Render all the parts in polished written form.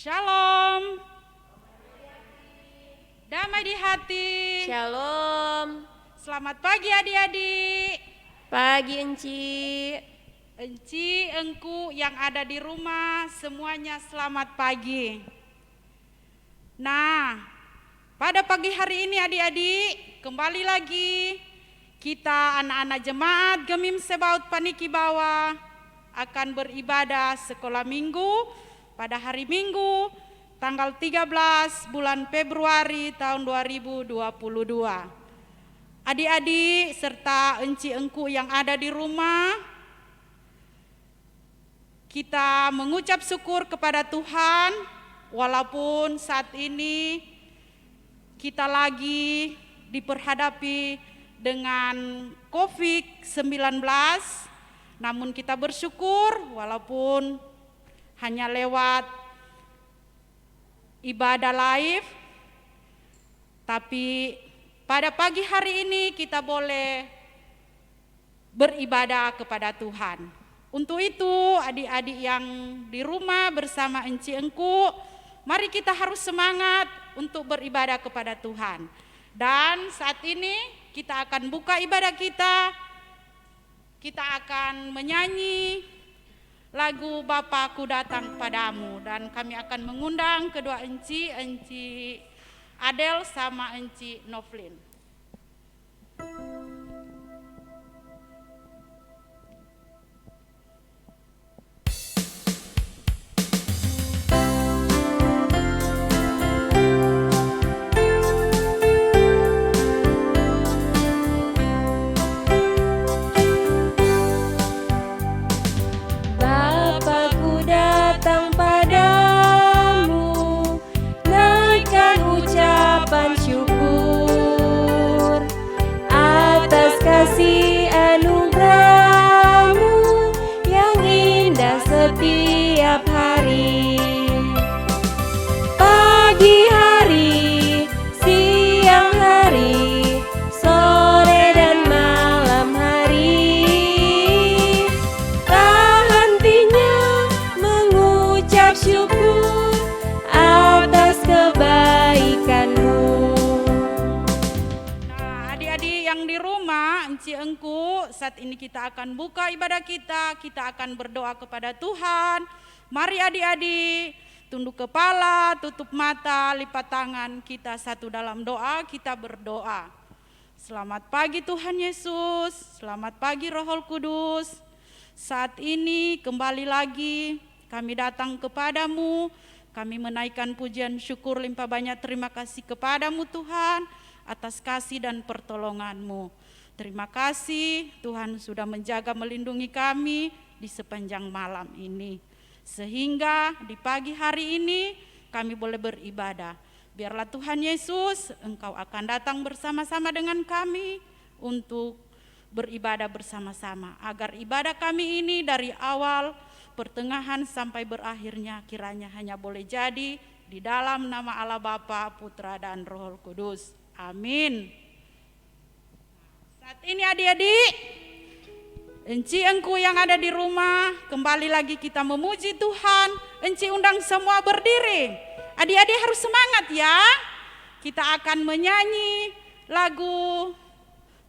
Shalom. Damai di hati. Shalom. Selamat pagi adik-adik. Pagi Enci. Enci, engku yang ada di rumah, semuanya selamat pagi. Nah, pada pagi hari ini adik-adik, kembali lagi kita anak-anak jemaat Gemim Sebaut Paniki Bawah akan beribadah sekolah minggu pada hari Minggu tanggal 13 bulan Februari tahun 2022. Adik-adik serta enci engku yang ada di rumah, kita mengucap syukur kepada Tuhan walaupun saat ini kita lagi diperhadapi dengan COVID-19, namun kita bersyukur walaupun hanya lewat ibadah live, tapi pada pagi hari ini kita boleh beribadah kepada Tuhan. Untuk itu adik-adik yang di rumah bersama enci engku, mari kita harus semangat untuk beribadah kepada Tuhan. Dan saat ini kita akan buka ibadah kita akan menyanyi lagu Bapakku Datang Padamu, dan kami akan mengundang kedua enci Adel sama enci Novlin. Kasih anugerah-Mu yang indah setiap hari. Pagi hari, siang hari, sore dan malam hari, tak hentinya mengucap syukur atas kebaikan-Mu. Nah, adik-adik yang di rumah, enci engku, saat ini kita akan buka ibadah kita akan berdoa kepada Tuhan. Mari adik-adik, tunduk kepala, tutup mata, lipat tangan, kita satu dalam doa, kita berdoa. Selamat pagi Tuhan Yesus, selamat pagi Roh Kudus. Saat ini kembali lagi kami datang kepadamu, kami menaikkan pujian syukur limpah banyak terima kasih kepadamu Tuhan, atas kasih dan pertolongan-Mu. Terima kasih Tuhan sudah menjaga melindungi kami di sepanjang malam ini. Sehingga di pagi hari ini kami boleh beribadah. Biarlah Tuhan Yesus Engkau akan datang bersama-sama dengan kami untuk beribadah bersama-sama. Agar ibadah kami ini dari awal, pertengahan sampai berakhirnya kiranya hanya boleh jadi di dalam nama Allah Bapa, Putra dan Roh Kudus. Amin. Saat ini adik-adik, enci engku yang ada di rumah, kembali lagi kita memuji Tuhan. Enci undang semua berdiri. Adik-adik harus semangat ya. Kita akan menyanyi lagu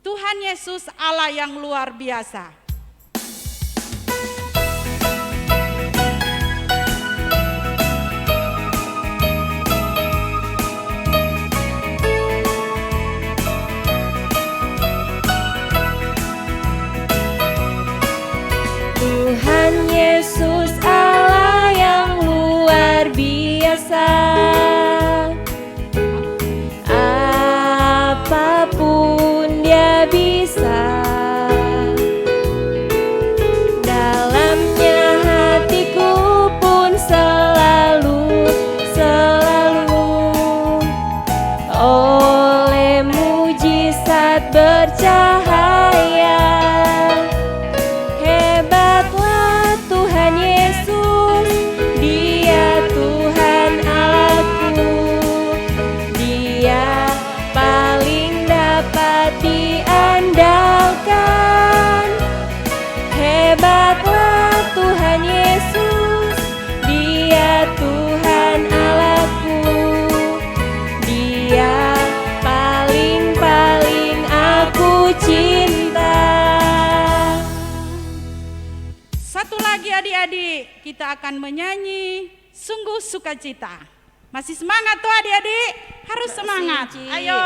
Tuhan Yesus Allah yang luar biasa. Tuhan Yesus Allah yang luar biasa, apapun Dia bisa. Dalamnya hatiku pun selalu oleh mujizat bercahaya. Hebatlah Tuhan Yesus, Dia Tuhan Allah adik-adik, kita akan menyanyi sungguh sukacita. Masih semangat tuh adik-adik? Harus semangat. Ayo.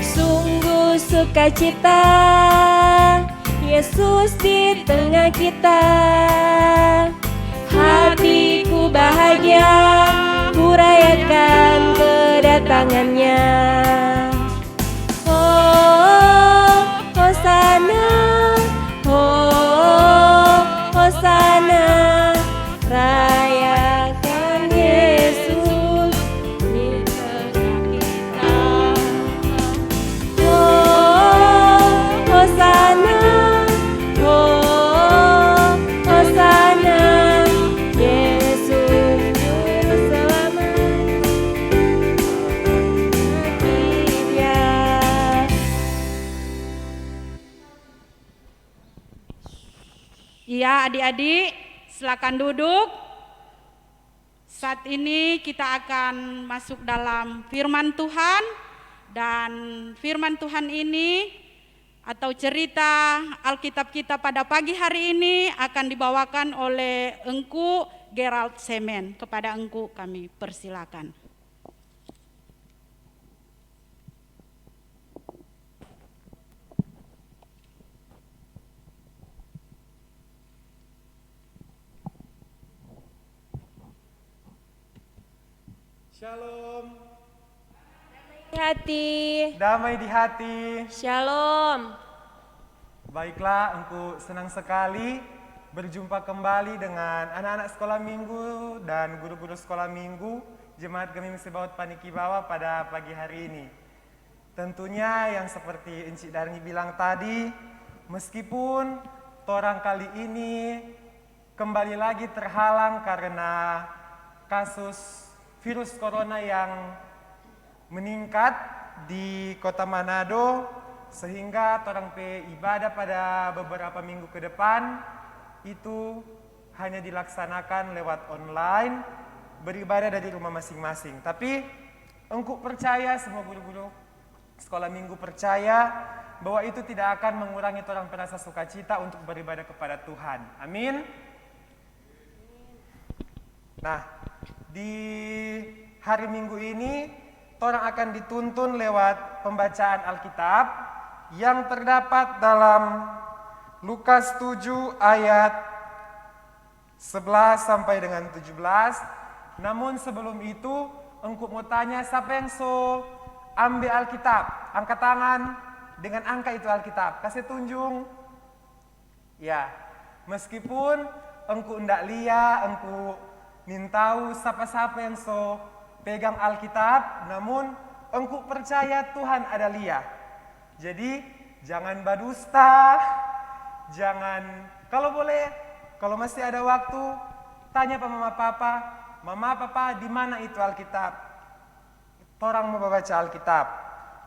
Sungguh sukacita, Yesus di tengah kita. Hatiku bahagia, ku rayakan kedatangannya. Oh, Hosana, oh, Hosana, rayakan Yesus di tengah kita. Oh, Hosana, oh, Hosana, Yesus juru selamat Dia. Iya adik-adik, silakan duduk. Saat ini kita akan masuk dalam firman Tuhan. Dan firman Tuhan ini atau cerita Alkitab kita pada pagi hari ini akan dibawakan oleh Engku Gerald Semen. Kepada Engku kami persilakan. Shalom, Hati, damai di hati. Shalom. Baiklah, engku senang sekali berjumpa kembali dengan anak-anak sekolah minggu dan guru-guru sekolah minggu Jemaat Gemi Misibaut Paniki Bawah pada pagi hari ini. Tentunya yang seperti Encik Darni bilang tadi, meskipun torang kali ini kembali lagi terhalang karena kasus virus corona yang meningkat di kota Manado, sehingga torang pe ibadah pada beberapa minggu ke depan itu hanya dilaksanakan lewat online, beribadah dari rumah masing-masing. Tapi engku percaya, semua guru-guru sekolah minggu percaya bahwa itu tidak akan mengurangi torang perasa sukacita untuk beribadah kepada Tuhan. Amin. Nah, di hari Minggu ini torang akan dituntun lewat pembacaan Alkitab yang terdapat dalam Lukas 7 ayat 11 sampai dengan 17. Namun sebelum itu engkau mau tanya siapa yang so ambil Alkitab, angkat tangan dengan angka itu Alkitab, kasih tunjung. Ya, meskipun engkau ndak lihat, engkau nintau siapa-siapa yang so pegang Alkitab, namun engkau percaya Tuhan ada lihat. Jadi jangan badusta, jangan, kalau boleh, kalau masih ada waktu, tanya pak mama papa di mana itu Alkitab. Torang mau baca Alkitab.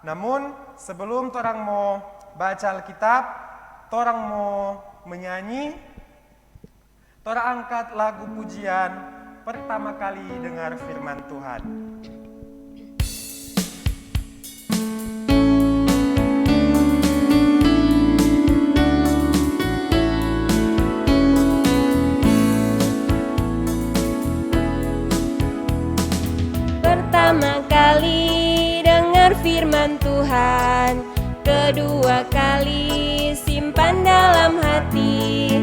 Namun sebelum torang mau baca Alkitab, torang mau menyanyi, torang angkat lagu pujian pertama kali dengar firman Tuhan. Pertama kali dengar firman Tuhan, kedua kali simpan dalam hati,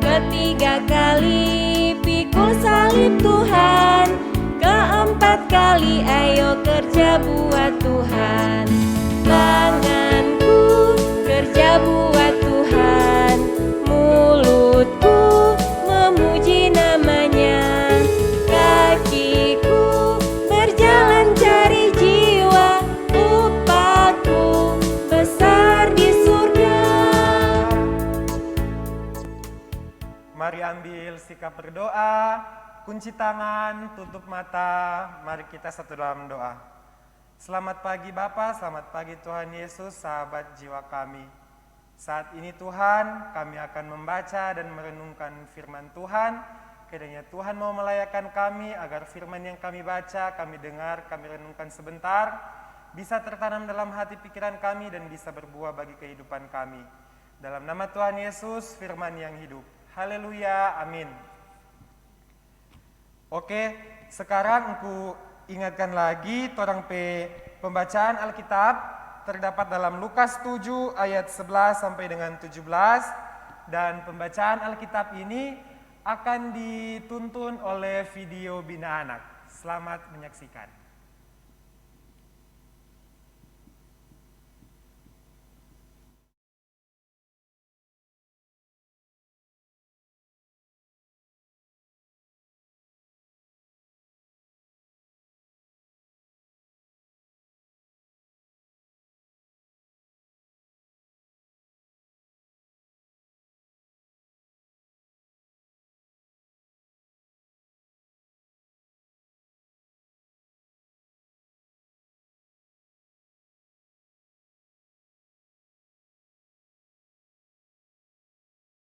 ketiga kali pikul salib Tuhan, keempat kali ayo kerja buat Tuhan. Tanganku kerja buat Tuhan, mulutku memuji namanya, kakiku berjalan cari jiwa, upahku besar di surga. Mari ambil sikap berdoa, kunci tangan, tutup mata, mari kita satu dalam doa. Selamat pagi Bapa, selamat pagi Tuhan Yesus, sahabat jiwa kami. Saat ini Tuhan, kami akan membaca dan merenungkan firman Tuhan. Kiranya Tuhan mau melayakkan kami agar firman yang kami baca, kami dengar, kami renungkan sebentar, bisa tertanam dalam hati pikiran kami dan bisa berbuah bagi kehidupan kami. Dalam nama Tuhan Yesus, firman yang hidup. Haleluya, amin. Oke, sekarang aku ingatkan lagi torang pembacaan Alkitab terdapat dalam Lukas 7 ayat 11 sampai dengan 17, dan pembacaan Alkitab ini akan dituntun oleh video Bina Anak. Selamat menyaksikan.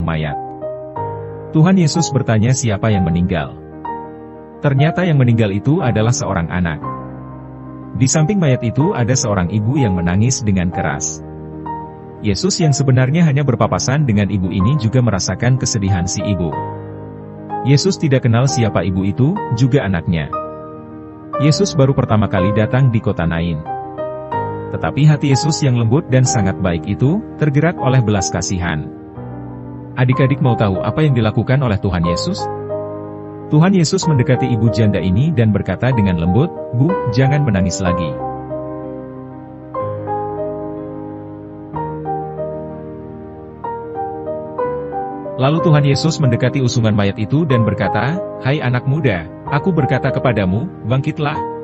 Mayat. Tuhan Yesus bertanya siapa yang meninggal. Ternyata yang meninggal itu adalah seorang anak. Di samping mayat itu ada seorang ibu yang menangis dengan keras. Yesus yang sebenarnya hanya berpapasan dengan ibu ini juga merasakan kesedihan si ibu. Yesus tidak kenal siapa ibu itu, juga anaknya. Yesus baru pertama kali datang di kota Nain. Tetapi hati Yesus yang lembut dan sangat baik itu, tergerak oleh belas kasihan. Adik-adik mau tahu apa yang dilakukan oleh Tuhan Yesus? Tuhan Yesus mendekati ibu janda ini dan berkata dengan lembut, "Bu, jangan menangis lagi." Lalu Tuhan Yesus mendekati usungan mayat itu dan berkata, "Hai anak muda, aku berkata kepadamu, bangkitlah."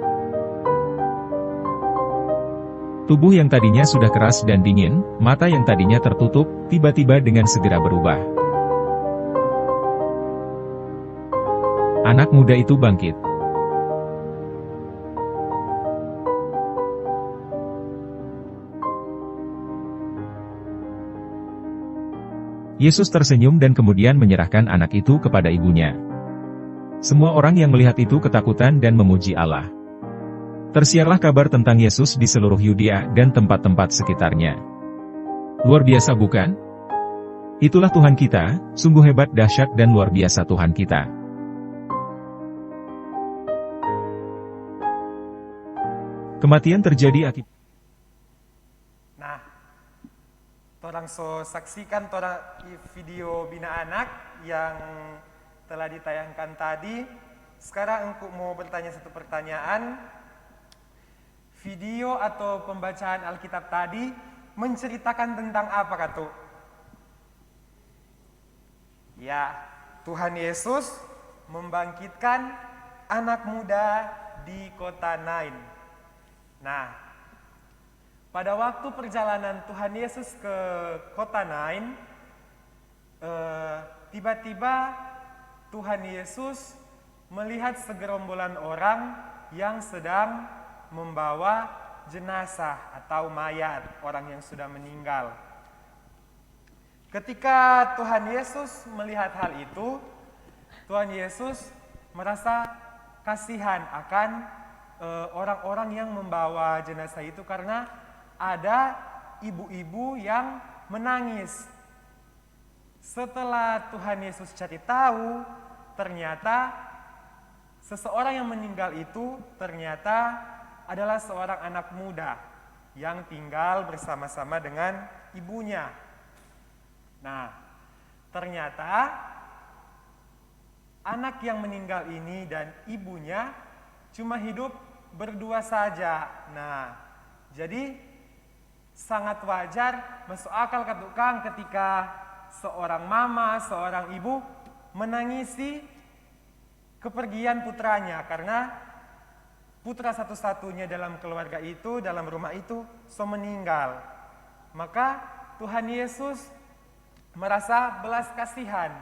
Tubuh yang tadinya sudah keras dan dingin, mata yang tadinya tertutup, tiba-tiba dengan segera berubah. Anak muda itu bangkit. Yesus tersenyum dan kemudian menyerahkan anak itu kepada ibunya. Semua orang yang melihat itu ketakutan dan memuji Allah. Tersiarlah kabar tentang Yesus di seluruh Yudea dan tempat-tempat sekitarnya. Luar biasa bukan? Itulah Tuhan kita, sungguh hebat, dahsyat dan luar biasa Tuhan kita. Kematian terjadi akibat. Nah, torang saksikan torang video Bina Anak yang telah ditayangkan tadi. Sekarang aku mau bertanya satu pertanyaan. Video atau pembacaan Alkitab tadi menceritakan tentang apa, Katu? Ya, Tuhan Yesus membangkitkan anak muda di kota Nain. Nah, pada waktu perjalanan Tuhan Yesus ke kota Nain, tiba-tiba Tuhan Yesus melihat segerombolan orang yang sedang membawa jenazah atau mayat orang yang sudah meninggal. Ketika Tuhan Yesus melihat hal itu, Tuhan Yesus merasa kasihan akan orang-orang yang membawa jenazah itu karena ada ibu-ibu yang menangis. Setelah Tuhan Yesus cari tahu, ternyata seseorang yang meninggal itu ternyata adalah seorang anak muda yang tinggal bersama-sama dengan ibunya. Nah, ternyata anak yang meninggal ini dan ibunya cuma hidup berdua saja. Nah, jadi sangat wajar, masuk akal katukang ketika seorang mama, seorang ibu menangisi kepergian putranya karena putra satu-satunya dalam keluarga itu, dalam rumah itu, meninggal. Maka Tuhan Yesus merasa belas kasihan.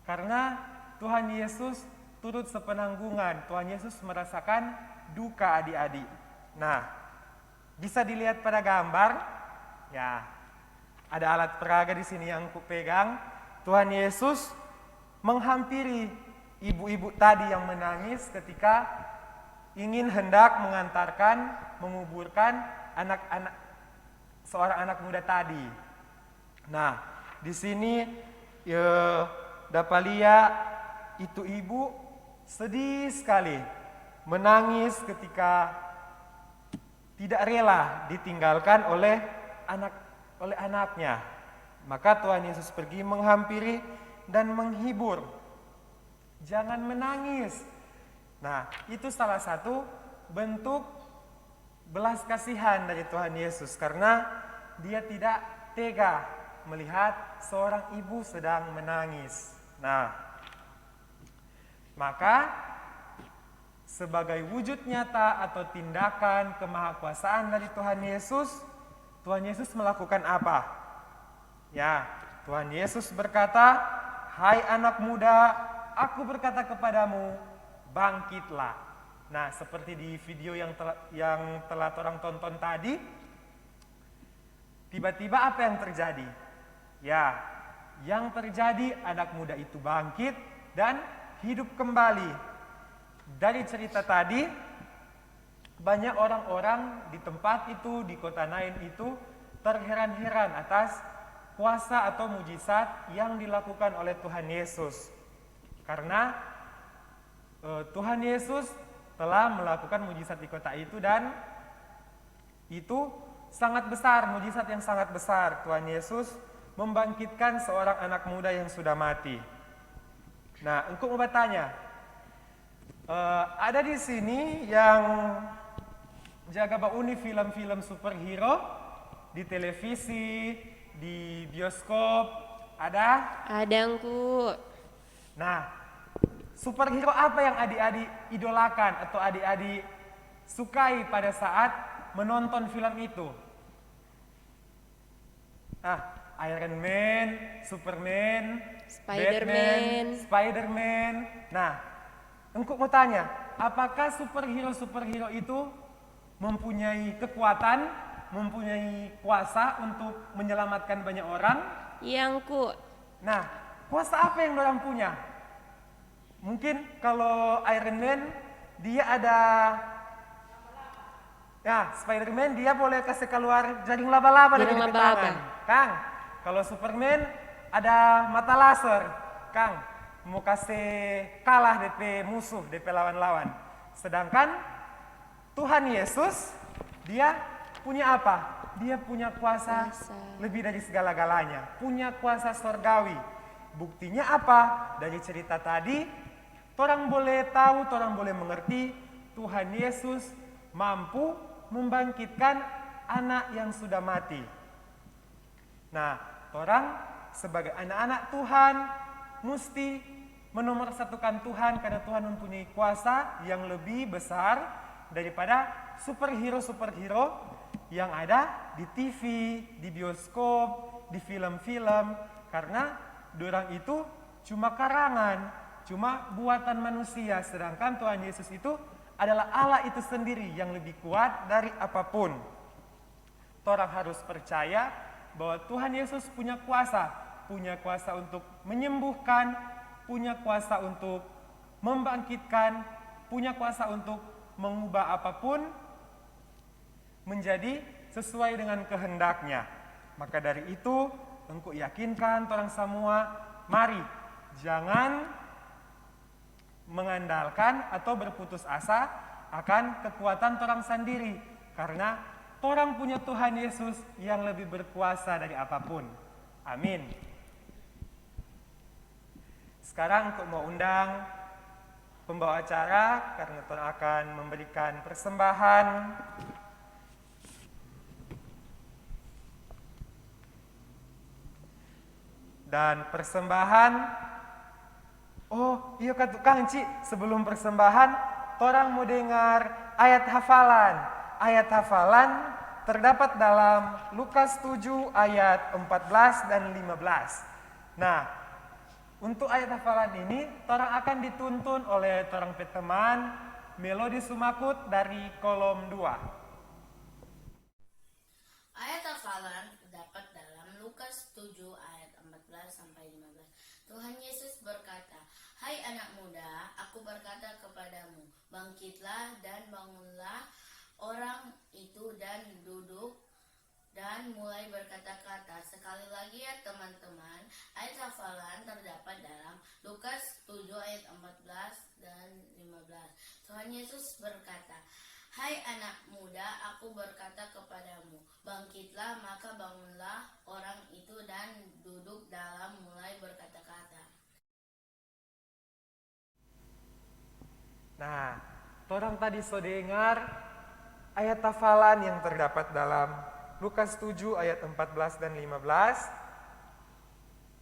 Karena Tuhan Yesus turut sepenanggungan. Tuhan Yesus merasakan duka adik-adik. Nah, bisa dilihat pada gambar. Ya, Ada alat peraga di sini yang kupegang. Tuhan Yesus menghampiri ibu-ibu tadi yang menangis ketika ingin hendak menguburkan seorang anak muda tadi. Nah, di sini dapat lihat itu ibu sedih sekali, menangis ketika tidak rela ditinggalkan oleh anaknya. Maka Tuhan Yesus pergi menghampiri dan menghibur. Jangan menangis. Nah, itu salah satu bentuk belas kasihan dari Tuhan Yesus karena dia tidak tega melihat seorang ibu sedang menangis. Nah, maka sebagai wujud nyata atau tindakan kemahakuasaan dari Tuhan Yesus melakukan apa? Ya, Tuhan Yesus berkata, "Hai anak muda, aku berkata kepadamu, bangkitlah." Nah, seperti di video yang telah orang tonton tadi, tiba-tiba apa yang terjadi? Ya, yang terjadi anak muda itu bangkit dan hidup kembali. Dari cerita tadi, banyak orang-orang di tempat itu, di kota Nain itu, terheran-heran atas kuasa atau mujizat yang dilakukan oleh Tuhan Yesus. Karena Tuhan Yesus telah melakukan mujizat di kota itu dan itu sangat besar, mujizat yang sangat besar. Tuhan Yesus membangkitkan seorang anak muda yang sudah mati. Nah, engkau mau bertanya, ada di sini yang jaga bauni film-film superhero di televisi, di bioskop, ada? Ada, Engku. Nah, superhero apa yang adik-adik idolakan atau adik-adik sukai pada saat menonton film itu? Iron Man, Superman, Batman, Spider-Man. Nah, engkau mau tanya, apakah superhero itu mempunyai kekuatan, mempunyai kuasa untuk menyelamatkan banyak orang? Iya, Engku. Nah, kuasa apa yang orang punya? Mungkin kalau Iron Man, dia ada, ya Spider-Man dia boleh kasih keluar jaring laba-laba dari tangan. Kang, kalau Superman ada mata laser. Kang, mau kasih kalah DP musuh, DP lawan-lawan. Sedangkan Tuhan Yesus, dia punya apa? Dia punya kuasa lebih dari segala-galanya. Punya kuasa surgawi. Buktinya apa? Dari cerita tadi, orang boleh tahu, orang boleh mengerti, Tuhan Yesus mampu membangkitkan anak yang sudah mati. Nah, orang sebagai anak-anak Tuhan mesti menomorsatukan Tuhan karena Tuhan mempunyai kuasa yang lebih besar daripada superhero-superhero yang ada di TV, di bioskop, di film-film, karena dorang itu cuma karangan, cuma buatan manusia, sedangkan Tuhan Yesus itu adalah Allah itu sendiri yang lebih kuat dari apapun. Orang harus percaya bahwa Tuhan Yesus punya kuasa untuk menyembuhkan, punya kuasa untuk membangkitkan, punya kuasa untuk mengubah apapun menjadi sesuai dengan kehendaknya. Maka dari itu, engkau yakinkan orang semua, mari jangan mengandalkan atau berputus asa akan kekuatan orang sendiri, karena orang punya Tuhan Yesus yang lebih berkuasa dari apapun. Amin. Sekarang untuk mau undang pembawa acara karena Tuhan akan memberikan persembahan. Dan persembahan, oh iya Kang Ci, sebelum persembahan, orang mau dengar ayat hafalan. Ayat hafalan terdapat dalam Lukas 7 ayat 14 dan 15. Nah, untuk ayat hafalan ini, orang akan dituntun oleh orang teman Melodi Sumakut dari kolom 2. Ayat hafalan terdapat dalam Lukas Hai anak muda, aku berkata kepadamu, bangkitlah dan bangunlah orang itu dan duduk dan mulai berkata-kata. Sekali lagi ya teman-teman, ayat hafalan terdapat dalam Lukas 7 ayat 14 dan 15. Tuhan Yesus berkata, hai anak muda, aku berkata kepadamu, bangkitlah, maka bangunlah orang itu dan duduk dalam mulai berkata-kata. Nah, torang tadi so dengar ayat hafalan yang terdapat dalam Lukas 7 ayat 14 dan 15.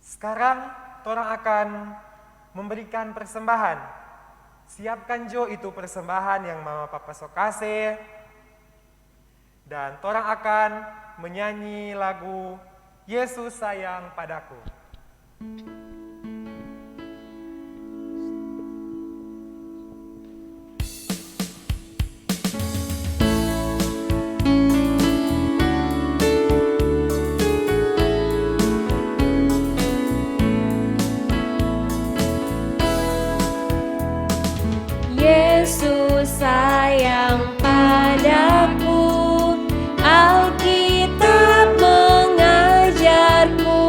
Sekarang torang akan memberikan persembahan. Siapkan Jo itu persembahan yang mama papa so kasih. Dan torang akan menyanyi lagu Yesus sayang padaku. Yesus sayang padaku, Alkitab mengajarku,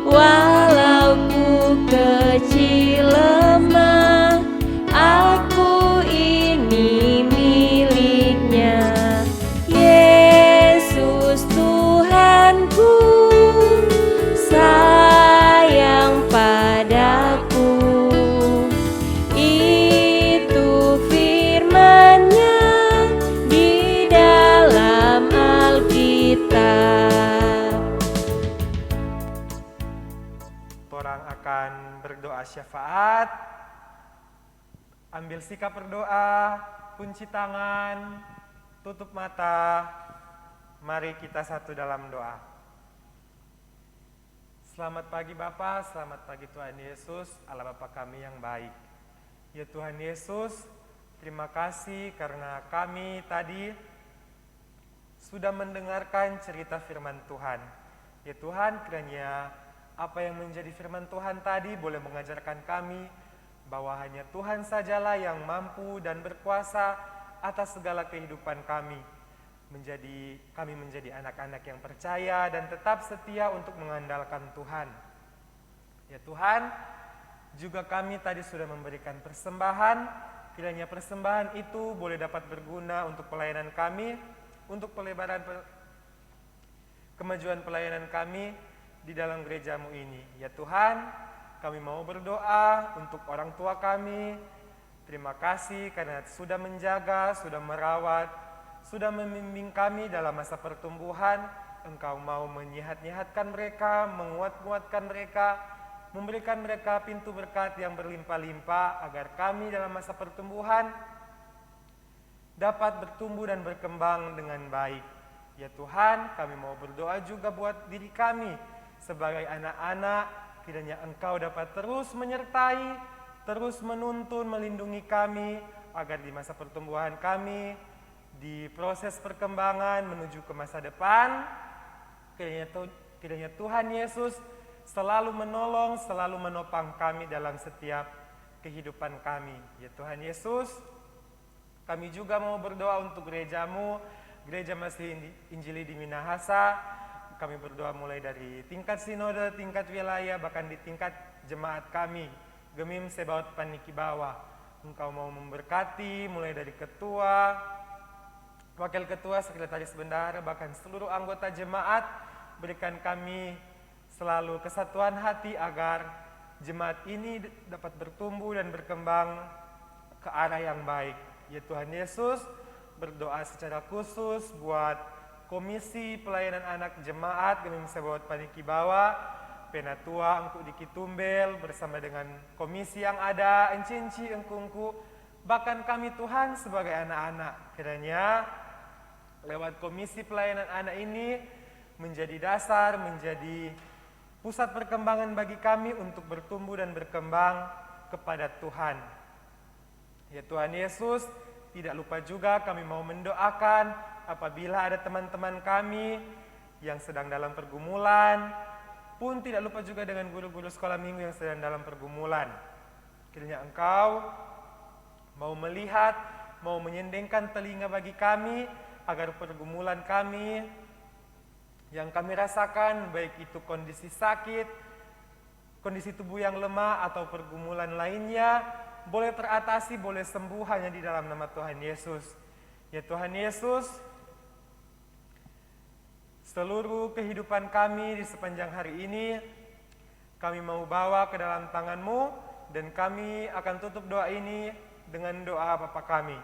walau ku kecil lemah, aku ini miliknya. Yesus Tuhanku, sayang padaku. Itu firman-Nya di dalam Alkitab. Torang akan berdoa syafaat. Ambil sikap berdoa, kunci tangan, tutup mata. Mari kita satu dalam doa. Selamat pagi Bapa, selamat pagi Tuhan Yesus, Allah Bapa kami yang baik. Ya Tuhan Yesus, terima kasih karena kami tadi sudah mendengarkan cerita firman Tuhan. Ya Tuhan, kiranya apa yang menjadi firman Tuhan tadi boleh mengajarkan kami bahwa hanya Tuhan sajalah yang mampu dan berkuasa atas segala kehidupan kami. Kami menjadi anak-anak yang percaya dan tetap setia untuk mengandalkan Tuhan. Ya Tuhan, juga kami tadi sudah memberikan persembahan, kiranya persembahan itu boleh dapat berguna untuk pelayanan kami, untuk pelebaran kemajuan pelayanan kami di dalam gerejamu ini. Ya Tuhan, kami mau berdoa untuk orang tua kami. Terima kasih karena sudah menjaga, sudah merawat, sudah membimbing kami dalam masa pertumbuhan. Engkau mau menyehat-nyehatkan mereka, menguat-kuatkan mereka, memberikan mereka pintu berkat yang berlimpah-limpah agar kami dalam masa pertumbuhan dapat bertumbuh dan berkembang dengan baik. Ya Tuhan, kami mau berdoa juga buat diri kami sebagai anak-anak, kiranya Engkau dapat terus menyertai, terus menuntun, melindungi kami agar di masa pertumbuhan kami, di proses perkembangan menuju ke masa depan, kiranya Tuhan Yesus selalu menolong, selalu menopang kami dalam setiap kehidupan kami. Ya Tuhan Yesus, kami juga mau berdoa untuk gerejamu, Gereja Masih Injili di Minahasa. Kami berdoa mulai dari tingkat sinode, tingkat wilayah, bahkan di tingkat jemaat kami, Gemim Sebaot Paniki Bawah. Engkau mau memberkati mulai dari ketua, wakil ketua, sekretaris bendahara, bahkan seluruh anggota jemaat. Berikan kami selalu kesatuan hati agar jemaat ini dapat bertumbuh dan berkembang ke arah yang baik. Ya Tuhan Yesus, berdoa secara khusus buat Komisi Pelayanan Anak Jemaat Gemim Sebaot Paniki Bawah, Penatua Engku Diki Tumbel bersama dengan komisi yang ada, encinci engkungku, bahkan kami Tuhan sebagai anak-anak. Kiranya lewat Komisi Pelayanan Anak ini menjadi dasar, menjadi pusat perkembangan bagi kami untuk bertumbuh dan berkembang kepada Tuhan. Ya Tuhan Yesus, tidak lupa juga kami mau mendoakan apabila ada teman-teman kami yang sedang dalam pergumulan, pun tidak lupa juga dengan guru-guru sekolah minggu yang sedang dalam pergumulan. Kiranya Engkau mau melihat, mau menyendengkan telinga bagi kami, agar pergumulan kami yang kami rasakan, baik itu kondisi sakit, kondisi tubuh yang lemah, atau pergumulan lainnya, boleh teratasi, boleh sembuh hanya di dalam nama Tuhan Yesus. Ya Tuhan Yesus, seluruh kehidupan kami di sepanjang hari ini, kami mau bawa ke dalam tangan-Mu, dan kami akan tutup doa ini dengan doa Bapa kami.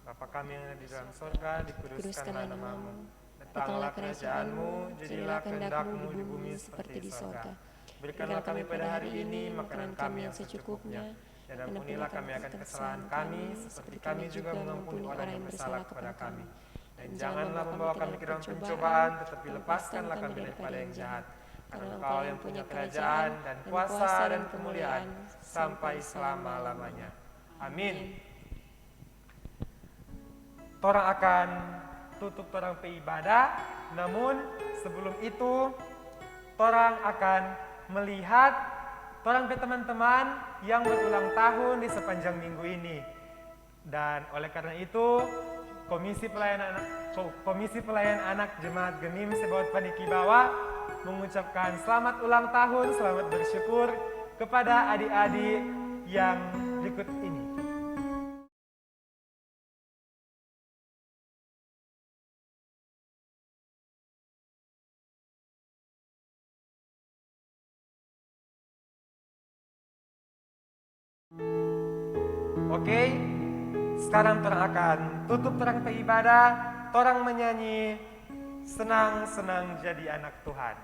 Bapa kami yang ada di dalam sorga, dikuduskanlah nama-Mu. Datanglah kerajaan-Mu, jadilah kehendak-Mu di bumi seperti di sorga. Berikanlah kami pada hari ini makanan kami yang secukupnya, dan ampunilah kami akan kesalahan kami, seperti kami juga mengampuni orang yang bersalah kepada kami. Dan janganlah membawa kami ke dalam pencobaan, tetapi lepaskanlah kami daripada yang jahat. Karena Engkau yang punya kerajaan dan kuasa dan kemuliaan sampai selama-lamanya. Amin. Torang akan tutup torang ibadah, namun sebelum itu torang akan melihat torang teman-teman yang berulang tahun di sepanjang minggu ini. Dan oleh karena itu, Komisi Pelayan Anak Jemaat Gemim Sebaot Paniki Bawah mengucapkan selamat ulang tahun, selamat bersyukur kepada adik-adik yang berikut ini. Oke, sekarang torang akan tutup torang ibadah, torang menyanyi senang-senang jadi anak Tuhan.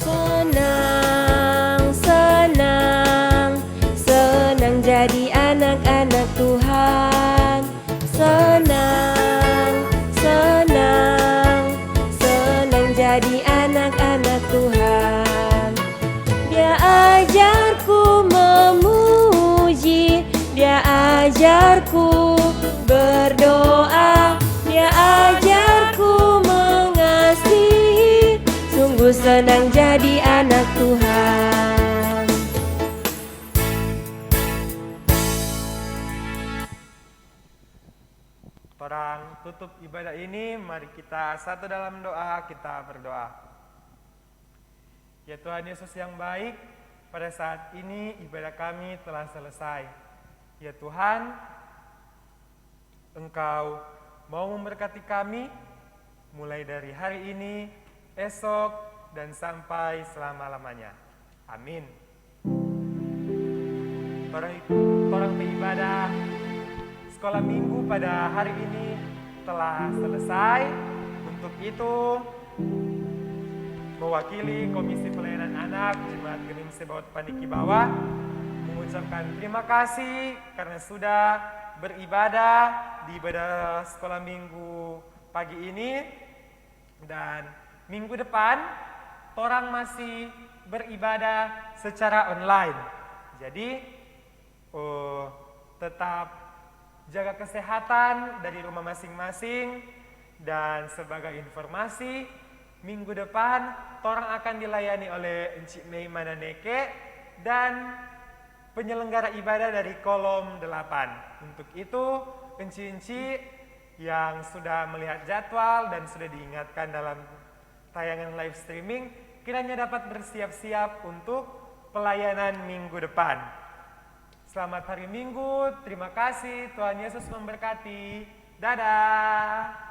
Senang, senang, senang jadi anak-anak Tuhan. Senang, senang, senang jadi anak-anak Tuhan. Dia ajarku memuji, Dia ajarku berdoa, Dia ajarku mengasihi. Sungguh senang jadi anak Tuhan. Torang tutup ibadah ini, mari kita satu dalam doa, kita berdoa. Ya Tuhan Yesus yang baik, pada saat ini ibadah kami telah selesai. Ya Tuhan, Engkau mau memberkati kami mulai dari hari ini, esok, dan sampai selama-lamanya. Amin. Torang beribadah sekolah minggu pada hari ini telah selesai. Untuk itu, mewakili Komisi Pelayanan Anak Jemaat Gemim Sebaot Paniki Bawah mengucapkan terima kasih karena sudah beribadah di ibadah sekolah minggu pagi ini. Dan minggu depan torang masih beribadah secara online. Jadi tetap jaga kesehatan dari rumah masing-masing. Dan sebagai informasi, minggu depan torang akan dilayani oleh Encik Mei Mananeke dan penyelenggara ibadah dari kolom 8. Untuk itu, Encik-encik yang sudah melihat jadwal dan sudah diingatkan dalam tayangan live streaming, kiranya dapat bersiap-siap untuk pelayanan minggu depan. Selamat hari Minggu, terima kasih, Tuhan Yesus memberkati. Dadah.